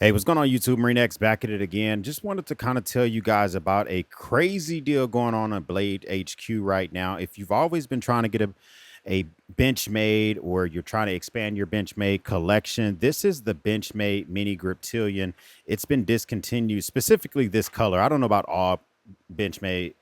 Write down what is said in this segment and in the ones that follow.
Hey, what's going on YouTube? Marine X back at it again. Just wanted to kind of tell you guys about a crazy deal going on at Blade HQ right now. If you've always been trying to get a Benchmade or you're trying to expand your Benchmade collection, this is the Benchmade Mini Griptilian. It's been discontinued, specifically this color. I don't know about all Benchmade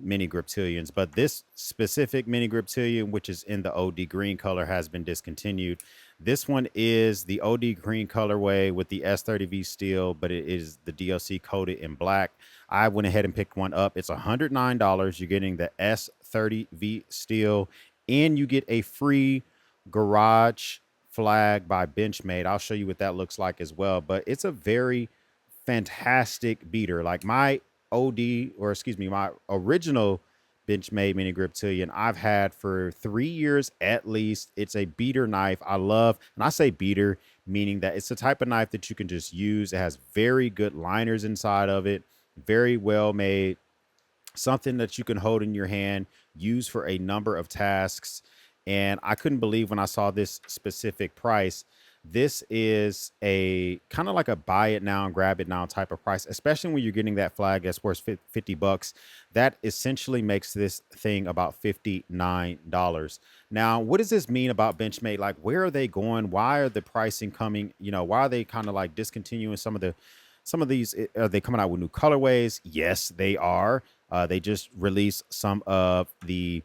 Mini Griptilians, but this specific Mini Griptilian, which is in the OD green color, has been discontinued. This one is the OD green colorway with the S30V steel, but it is the DLC coated in black. I went ahead and picked one up. It's $109. You're getting the S30V steel, and you get a free garage flag by Benchmade. I'll show you what that looks like as well, but it's a very fantastic beater. Like my OD, or excuse me, my original Benchmade Mini Griptilian I've had for 3 years at least. It's a beater knife. I love, and I say beater, meaning that it's the type of knife that you can just use. It has very good liners inside of it, very well made, something that you can hold in your hand, use for a number of tasks. And I couldn't believe when I saw this specific price. This is a kind of like a buy it now and grab it now type of price, especially when you're getting that flag that's worth 50 bucks. That essentially makes this thing about $59. Now, what does this mean about Benchmade? Like, where are they going? Why are the pricing coming? You know, why are they kind of like discontinuing some of these? Are they coming out with new colorways? Yes, they are. They just released some of the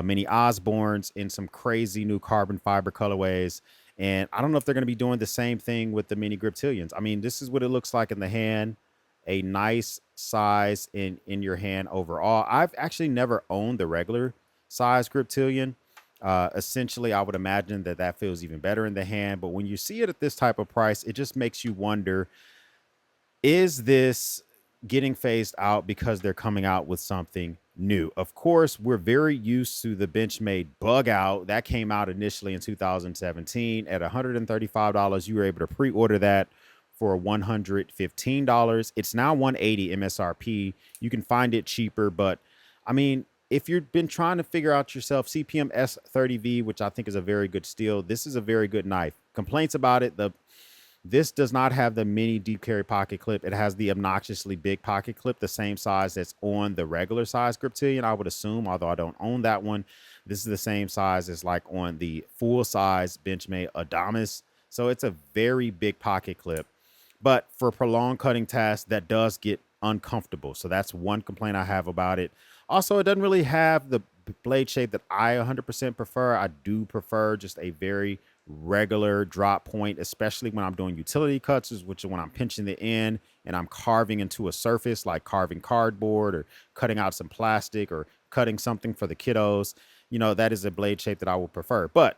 mini Osborns in some crazy new carbon fiber colorways. And I don't know if they're going to be doing the same thing with the mini Griptilians. I mean, this is what it looks like in the hand. A nice size in your hand overall. I've actually never owned the regular size Griptilian. Essentially, I would imagine that that feels even better in the hand. But when you see it at this type of price, it just makes you wonder, is this getting phased out because they're coming out with something new? Of course, we're very used to the Benchmade Bugout that came out initially in 2017 at $135. You were able to pre-order that for $115. It's now $180 MSRP. You can find it cheaper, but I mean, if you've been trying to figure out yourself, CPM S30V, which I think is a very good steel, this is a very good knife. Complaints about it: this does not have the mini deep carry pocket clip. It has the obnoxiously big pocket clip, the same size that's on the regular size Griptilian, I would assume, although I don't own that one. This is the same size as like on the full size Benchmade Adamas. So it's a very big pocket clip. But for prolonged cutting tasks, that does get uncomfortable. So that's one complaint I have about it. Also, it doesn't really have the blade shape that I 100% prefer. I do prefer just a very regular drop point, especially when I'm doing utility cuts, which is when I'm pinching the end and I'm carving into a surface, like carving cardboard or cutting out some plastic or cutting something for the kiddos. You know, that is a blade shape that I would prefer. But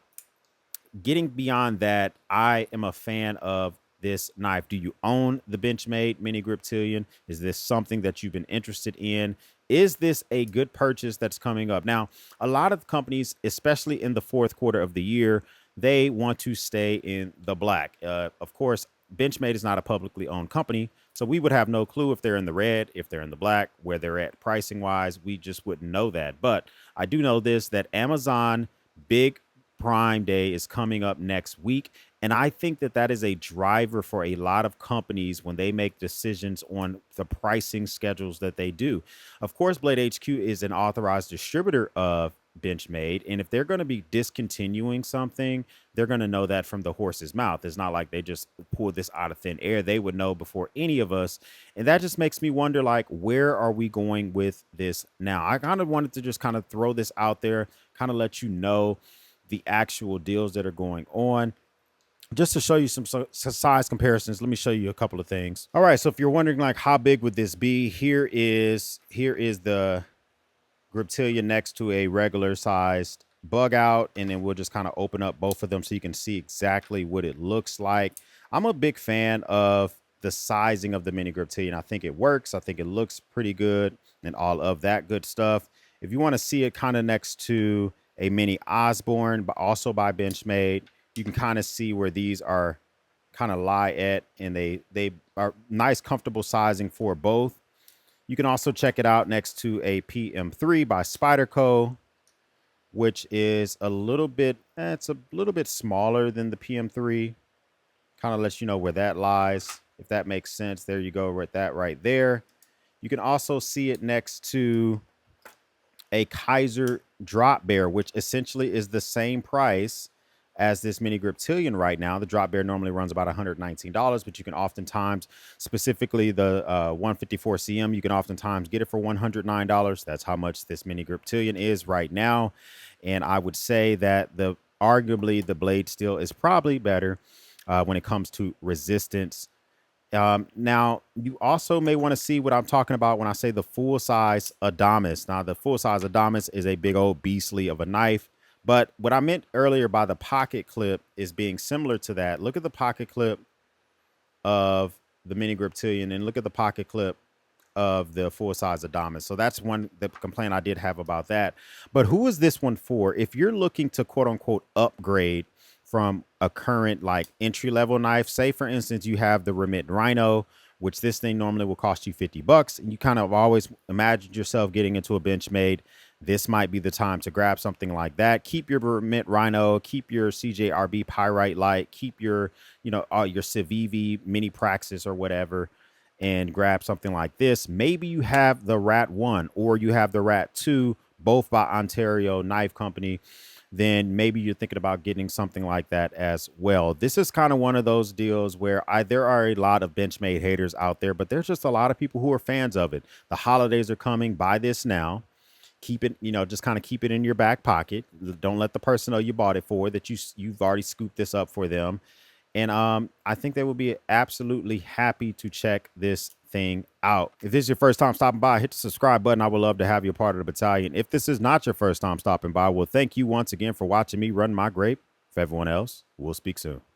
getting beyond that, I am a fan of this knife. Do you own the Benchmade Mini Griptilian? Is this something that you've been interested in? Is this a good purchase that's coming up? Now, a lot of companies, especially in the fourth quarter of the year, they want to stay in the black. Of course, Benchmade is not a publicly owned company, so we would have no clue if they're in the red, if they're in the black, where they're at pricing wise. We just wouldn't know that. But I do know this, that Amazon Big Prime Day is coming up next week. And I think that that is a driver for a lot of companies when they make decisions on the pricing schedules that they do. Of course, Blade HQ is an authorized distributor of Benchmade. And if they're going to be discontinuing something, they're going to know that from the horse's mouth. It's not like they just pulled this out of thin air. They would know before any of us. And that just makes me wonder, like, where are we going with this now? I kind of wanted to just kind of throw this out there, kind of let you know the actual deals that are going on. Just to show you some size comparisons, let me show you a couple of things. All right, so if you're wondering, like, how big would this be, here is the Griptilian next to a regular sized Bugout, and then we'll just kind of open up both of them so you can see exactly what it looks like. I'm a big fan of the sizing of the mini Griptilian. I think it works. I think it looks pretty good and all of that good stuff. If you want to see it kind of next to a mini Osborne, but also by Benchmade, you can kind of see where these are kind of lie at, and they are nice, comfortable sizing for both. You can also check it out next to a PM3 by Spyderco, which is a little bit, it's a little bit smaller than the PM3. Kind of lets you know where that lies. if that makes sense. There you go with that right there. You can also see it next to a Kaiser drop bear, which essentially is the same price as this mini Griptilian right now. The drop bear normally runs about $119, but you can oftentimes, specifically the 154 CM, you can oftentimes get it for $109. That's how much this mini Griptilian is right now. And I would say that arguably the blade steel is probably better when it comes to resistance. Now, you also may want to see what I'm talking about when I say the full-size Adamas. Now, the full-size Adamas is a big old beastly of a knife. But what I meant earlier by the pocket clip is being similar to that. Look at the pocket clip of the mini Griptilian and look at the pocket clip of the full-size Adamas. So that's the complaint I did have about that. But who is this one for? If you're looking to quote-unquote upgrade from a current like entry-level knife, say for instance you have the Remit Rhino, which this thing normally will cost you $50, and you kind of always imagined yourself getting into a Benchmade, this might be the time to grab something like that. Keep your Remit Rhino, keep your CJRB Pyrite Light, keep your your Civivi Mini Praxis or whatever, and grab something like this. Maybe you have the Rat 1 or you have the Rat 2, both by Ontario Knife Company. Then maybe you're thinking about getting something like that as well. This is kind of one of those deals where there are a lot of Benchmade haters out there, but there's just a lot of people who are fans of it. The holidays are coming. Buy this now. Keep it, just kind of keep it in your back pocket. Don't let the person know you bought it for, that you've already scooped this up for them. And I think they will be absolutely happy to check this thing out. If this is your first time stopping by, hit the subscribe button. I would love to have you a part of the battalion. If this is not your first time stopping by, well, thank you once again for watching me run my grape. For everyone else, we'll speak soon.